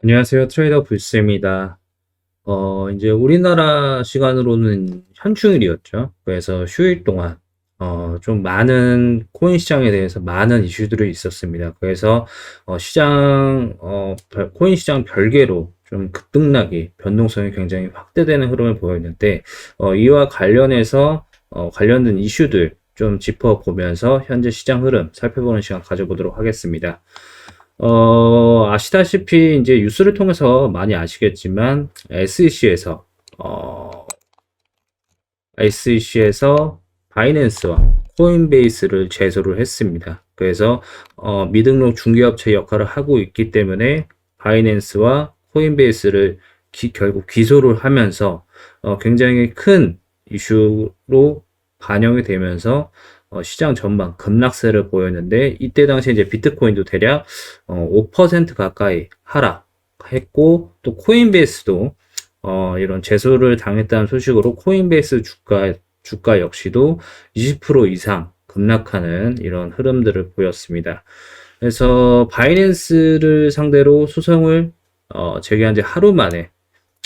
안녕하세요. 트레이더 불스입니다. 이제 우리나라 시간으로는 현충일이었죠. 그래서 휴일 동안, 좀 많은 코인 시장에 대해서 많은 이슈들이 있었습니다. 그래서, 코인 시장 별개로 좀 급등락이, 변동성이 굉장히 확대되는 흐름을 보였는데, 이와 관련해서, 관련된 이슈들 좀 짚어보면서 현재 시장 흐름 살펴보는 시간 가져보도록 하겠습니다. 아시다시피 이제 뉴스를 통해서 많이 아시겠지만 SEC에서 바이낸스와 코인베이스를 제소를 했습니다. 그래서 미등록 중개업체 역할을 하고 있기 때문에 바이낸스와 코인베이스를 결국 기소를 하면서 굉장히 큰 이슈로 반영이 되면서 시장 전반 급락세를 보였는데 이때 당시 이제 비트코인도 대략 5% 가까이 하락했고 또 코인베이스도 이런 제소를 당했다는 소식으로 코인베이스 주가 역시도 20% 이상 급락하는 이런 흐름들을 보였습니다. 그래서 바이낸스를 상대로 소송을 제기한 지 하루 만에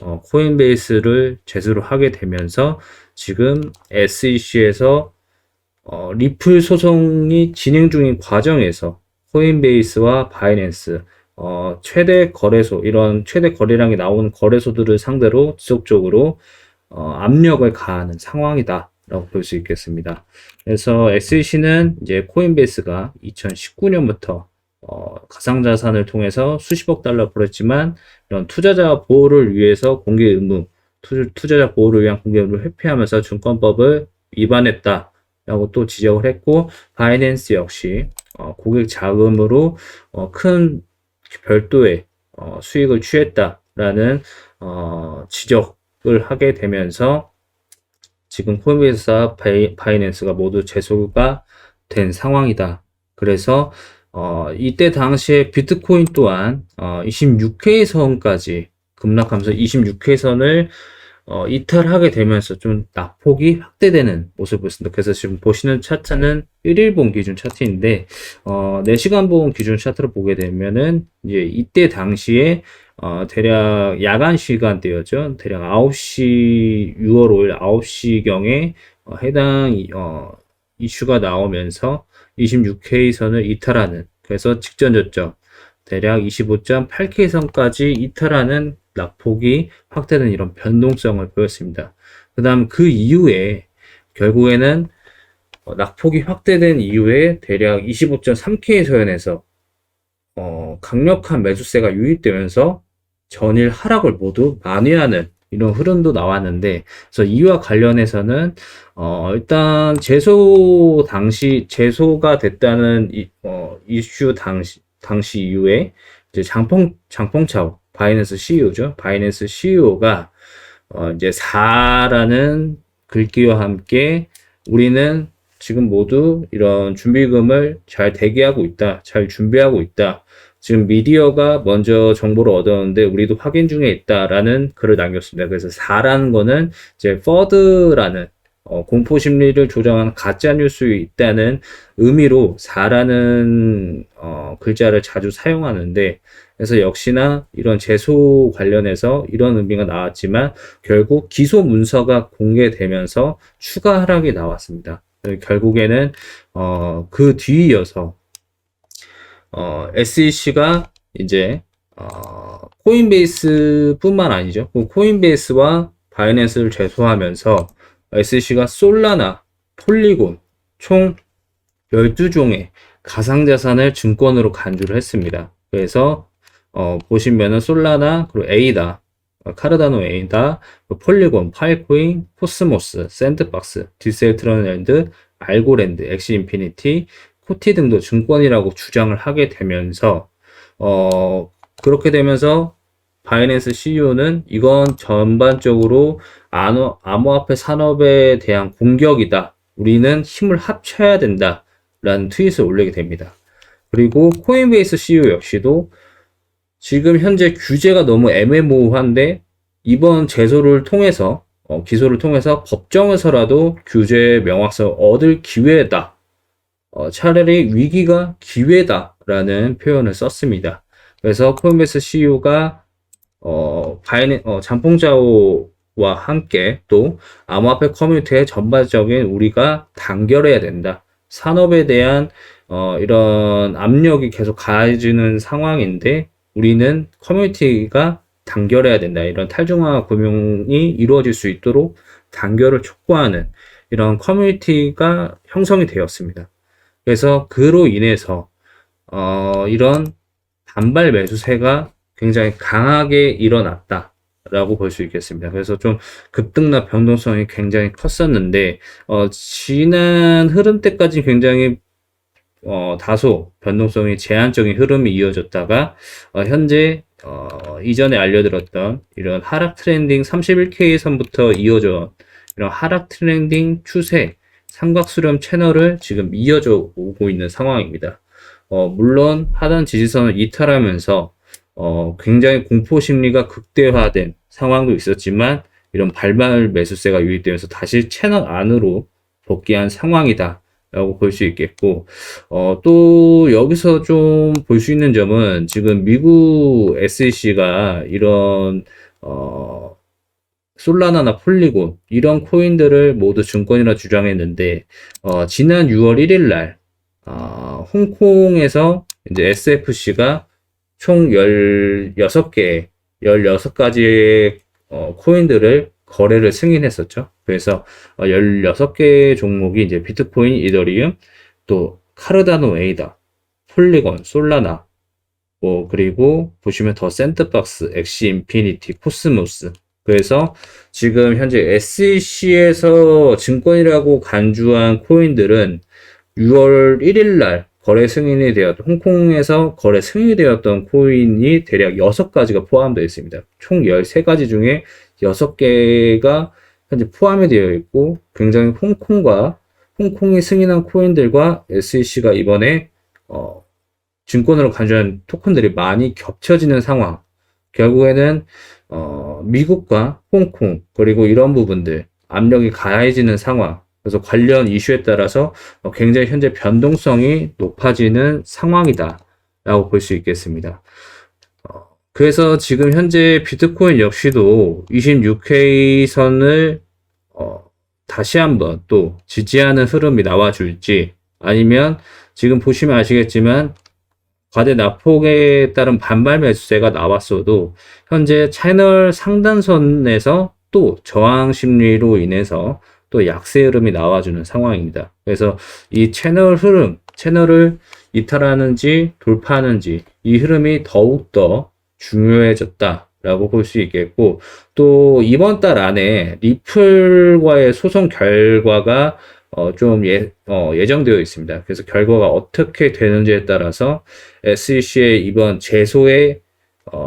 코인베이스를 제소를 하게 되면서 지금 SEC에서 리플 소송이 진행 중인 과정에서 코인베이스와 바이낸스, 최대 거래소, 이런 최대 거래량이 나오는 거래소들을 상대로 지속적으로 압력을 가하는 상황이다라고 볼 수 있겠습니다. 그래서 SEC는 이제 코인베이스가 2019년부터 가상자산을 통해서 수십억 달러 벌었지만 이런 투자자 보호를 위해서 공개 의무, 투자자 보호를 위한 공개 의무를 회피하면서 증권법을 위반했다. 라고 또 지적을 했고, 바이낸스 역시 고객 자금으로 큰 별도의 수익을 취했다라는 지적을 하게 되면서 지금 코인베이스와 바이낸스가 모두 제소가 된 상황이다. 그래서 이때 당시에 비트코인 또한 26K 선까지 급락하면서 26K 선을 이탈하게 되면서 좀 낙폭이 확대되는 모습을 보였습니다. 그래서 지금 보시는 차트는 1일봉 기준 차트인데, 4시간봉 기준 차트를 보게 되면은, 이제 이때 당시에, 대략 야간 시간대였죠. 대략 9시, 6월 5일 9시경에, 해당, 이슈가 나오면서 26K 선을 이탈하는, 그래서 직전 저점, 대략 25.8K 선까지 이탈하는 낙폭이 확대된 이런 변동성을 보였습니다. 그 다음 그 이후에 결국에는 낙폭이 확대된 이후에 대략 25.3K 서연에서 강력한 매수세가 유입되면서 전일 하락을 모두 만회하는 이런 흐름도 나왔는데, 그래서 이와 관련해서는 일단 제소가 됐다는 이슈 당시 이후에 이제 장펑차오 바이낸스 CEO죠. 바이낸스 CEO가 이제 4라는 글귀와 함께 우리는 지금 모두 이런 준비금을 잘 대기하고 있다. 잘 준비하고 있다. 지금 미디어가 먼저 정보를 얻었는데 우리도 확인 중에 있다라는 글을 남겼습니다. 그래서 4라는 거는 이제 FUD라는 공포 심리를 조장하는 가짜 뉴스에 있다는 의미로 4라는 글자를 자주 사용하는데, 그래서 역시나 이런 제소 관련해서 이런 의미가 나왔지만 결국 기소 문서가 공개되면서 추가 하락이 나왔습니다. 결국에는 그 뒤이어서 SEC가 이제 코인베이스뿐만 아니죠. 코인베이스와 바이낸스를 제소하면서 SEC가 솔라나, 폴리곤 총 12종의 가상자산을 증권으로 간주를 했습니다. 그래서 보시면은 솔라나, 그리고 에이다, 카르다노 에이다, 폴리곤, 파이코인, 코스모스, 샌드박스, 디셀트론랜드, 알고랜드, 엑시 인피니티, 코티 등도 증권이라고 주장을 하게 되면서 그렇게 되면서 바이낸스 CEO는 이건 전반적으로 암호화폐 산업에 대한 공격이다. 우리는 힘을 합쳐야 된다. 라는 트윗을 올리게 됩니다. 그리고 코인베이스 CEO 역시도 지금 현재 규제가 너무 애매모호한데 이번 제소를 통해서 기소를 통해서 법정에서라도 규제 명확성을 얻을 기회다. 차라리 위기가 기회다라는 표현을 썼습니다. 그래서 코인베이스 CEO가 장풍자오와 함께 또 암호화폐 커뮤니티의 전반적인 우리가 단결해야 된다. 산업에 대한 이런 압력이 계속 가해지는 상황인데 우리는 커뮤니티가 단결해야 된다. 이런 탈중앙화 금융이 이루어질 수 있도록 단결을 촉구하는 이런 커뮤니티가 형성이 되었습니다. 그래서 그로 인해서 이런 반발 매수세가 굉장히 강하게 일어났다라고 볼 수 있겠습니다. 그래서 좀 급등락 변동성이 굉장히 컸었는데 지난 흐름 때까지 굉장히 다소 변동성이 제한적인 흐름이 이어졌다가 현재 이전에 알려드렸던 이런 하락 트렌딩 31K 선부터 이어져 이런 하락 트렌딩 추세 삼각수렴 채널을 지금 이어져 오고 있는 상황입니다. 물론 하단 지지선을 이탈하면서 굉장히 공포 심리가 극대화된 상황도 있었지만 이런 발발 매수세가 유입되면서 다시 채널 안으로 복귀한 상황이다. 라고 볼 수 있겠고, 또 여기서 좀 볼 수 있는 점은 지금 미국 SEC가 이런, 솔라나나 폴리곤, 이런 코인들을 모두 증권이라 주장했는데, 지난 6월 1일 날, 홍콩에서 이제 SFC가 총 16개, 16가지의 코인들을 거래를 승인했었죠. 그래서 16개 종목이 이제 비트코인, 이더리움, 또 카르다노 에이다, 폴리곤, 솔라나, 그리고 보시면 더 샌드박스, 엑시 인피니티, 코스모스. 그래서 지금 현재 SEC에서 증권이라고 간주한 코인들은 6월 1일 날 거래 승인이 되었던, 홍콩에서 거래 승인이 되었던 코인이 대략 6가지가 포함되어 있습니다. 총 13가지 중에 6개가 현재 포함이 되어 있고, 굉장히 홍콩이 승인한 코인들과 SEC가 이번에, 증권으로 간주한 토큰들이 많이 겹쳐지는 상황. 결국에는, 미국과 홍콩, 그리고 이런 부분들, 압력이 가해지는 상황. 그래서 관련 이슈에 따라서 굉장히 현재 변동성이 높아지는 상황이다. 라고 볼 수 있겠습니다. 그래서 지금 현재 비트코인 역시도 26K 선을 다시 한번 또 지지하는 흐름이 나와줄지 아니면 지금 보시면 아시겠지만 과대 낙폭에 따른 반발 매수세가 나왔어도 현재 채널 상단선에서 또 저항 심리로 인해서 또 약세 흐름이 나와주는 상황입니다. 그래서 이 채널을 이탈하는지 돌파하는지 이 흐름이 더욱더 중요해졌다라고 볼 수 있겠고, 또 이번 달 안에 리플과의 소송 결과가 좀 예정되어 있습니다. 그래서 결과가 어떻게 되는지에 따라서 SEC의 이번 제소의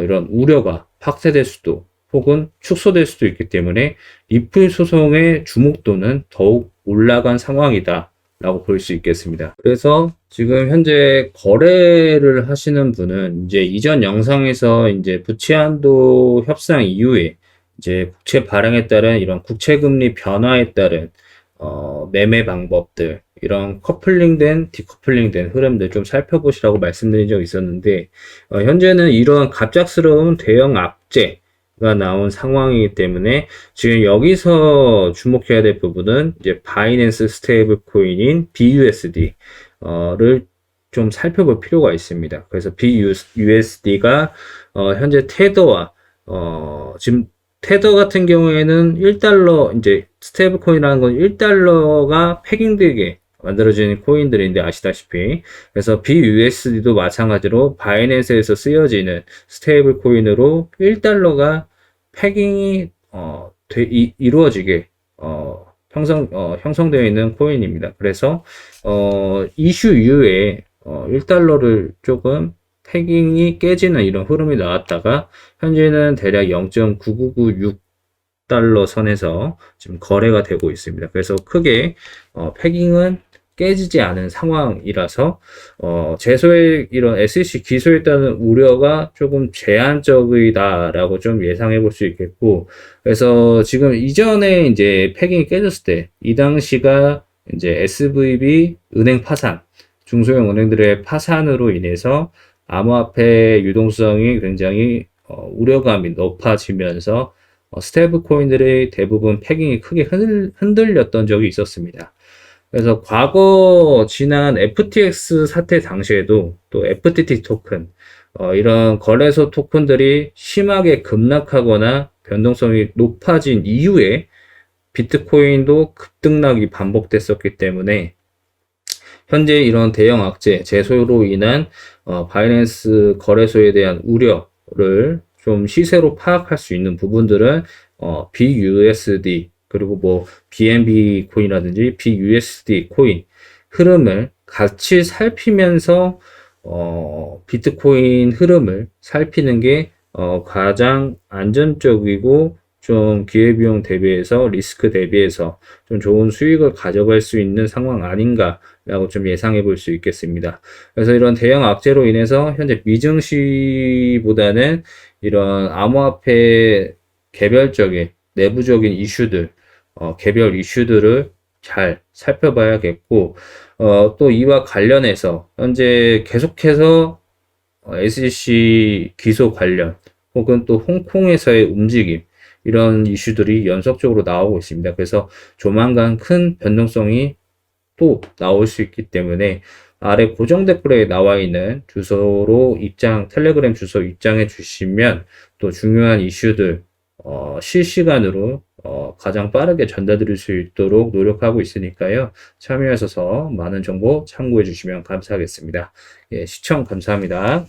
이런 우려가 확대될 수도 혹은 축소될 수도 있기 때문에 리플 소송의 주목도는 더욱 올라간 상황이다 라고 볼 수 있겠습니다. 그래서 지금 현재 거래를 하시는 분은 이제 이전 영상에서 이제 부채한도 협상 이후에 이제 국채 발행에 따른 이런 국채금리 변화에 따른 매매 방법들, 이런 커플링된, 디커플링된 흐름들 좀 살펴보시라고 말씀드린 적이 있었는데, 현재는 이러한 갑작스러운 대형 악재가 나온 상황이기 때문에 지금 여기서 주목해야 될 부분은 이제 바이낸스 스테이블 코인인 BUSD를 좀 살펴볼 필요가 있습니다. 그래서 BUSD가 현재 테더와 지금 테더 같은 경우에는 1달러, 이제 스테이블 코인이라는 건 1달러가 패깅되게 만들어지는 코인들인데 아시다시피, 그래서 BUSD도 마찬가지로 바이낸스에서 쓰여지는 스테이블 코인으로 1달러가 패깅이 이루어지게 형성되어 있는 코인입니다. 그래서 이슈 이후에 1달러를 조금 패깅이 깨지는 이런 흐름이 나왔다가 현재는 대략 0.9996달러 선에서 지금 거래가 되고 있습니다. 그래서 크게 패깅은 깨지지 않은 상황이라서 제소의 이런 SEC 기소에 따른 우려가 조금 제한적이다라고 좀 예상해 볼 수 있겠고, 그래서 지금 이전에 이제 패깅이 깨졌을 때 이 당시가 이제 SVB 은행 파산, 중소형 은행들의 파산으로 인해서 암호화폐 유동성이 굉장히 우려감이 높아지면서 스테이블 코인들의 대부분 패깅이 크게 흔들렸던 적이 있었습니다. 그래서 과거 지난 FTX 사태 당시에도 또 FTT 토큰, 이런 거래소 토큰들이 심하게 급락하거나 변동성이 높아진 이후에 비트코인도 급등락이 반복됐었기 때문에 현재 이런 대형 악재, 제소로 인한 바이낸스 거래소에 대한 우려를 좀 시세로 파악할 수 있는 부분들은 BUSD 그리고 뭐 BNB 코인이라든지 BUSD 코인 흐름을 같이 살피면서 비트코인 흐름을 살피는 게 가장 안전적이고 좀 기회비용 대비해서 리스크 대비해서 좀 좋은 수익을 가져갈 수 있는 상황 아닌가라고 좀 예상해 볼 수 있겠습니다. 그래서 이런 대형 악재로 인해서 현재 미증시보다는 이런 암호화폐 개별적인 내부적인 이슈들, 개별 이슈들을 잘 살펴봐야겠고, 또 이와 관련해서 현재 계속해서 SEC 기소 관련 혹은 또 홍콩에서의 움직임 이런 이슈들이 연속적으로 나오고 있습니다. 그래서 조만간 큰 변동성이 또 나올 수 있기 때문에 아래 고정 댓글에 나와 있는 주소로 텔레그램 주소 입장해 주시면 또 중요한 이슈들 실시간으로 가장 빠르게 전달드릴 수 있도록 노력하고 있으니까요. 참여하셔서 많은 정보 참고해 주시면 감사하겠습니다. 예, 시청 감사합니다.